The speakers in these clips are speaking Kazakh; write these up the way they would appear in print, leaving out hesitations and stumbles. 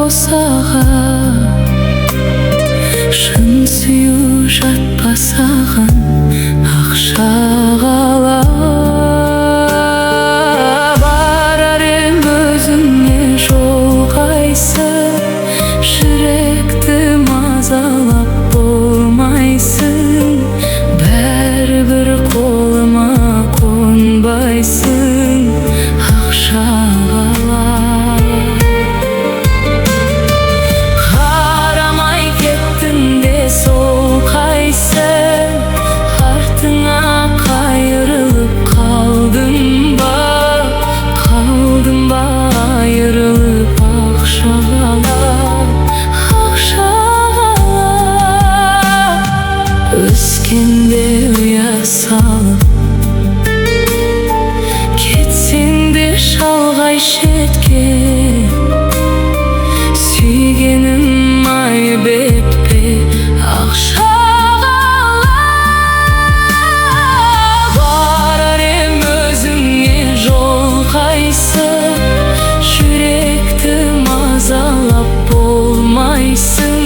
саған, шын сүю жатпасаған, ақшаға барар ем өзіңе жол қайсы, жүректі мазалап болмайсың, бәрібір қолыма қонбайсың, ақшаға қарамай кеттің де сол қайсы, артыңа қайырылып қалдың ба айырылып ақшаға өскенде ұя салып, кетсең де шалғай шетке, сүйгенім айып етпе ақшаға барар ем өзіңе жол қайсы, жүректі мазалап болмайсың,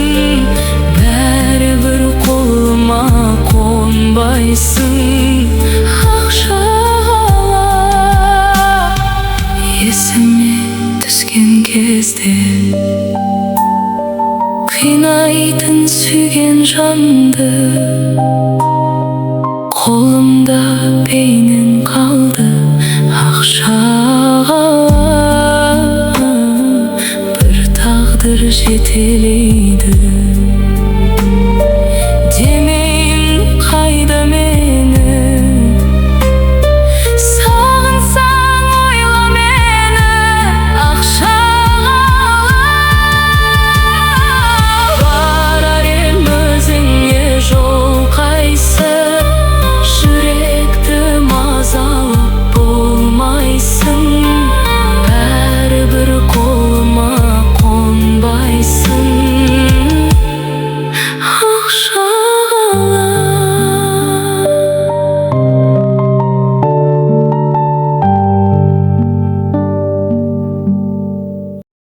бәрібір қолыма қонбайсың, ақшаға есіме түскен кезде қинайтын сүйген жанды, қолымда бейнең қалды ақшаға, бір тағдыр жетелейді.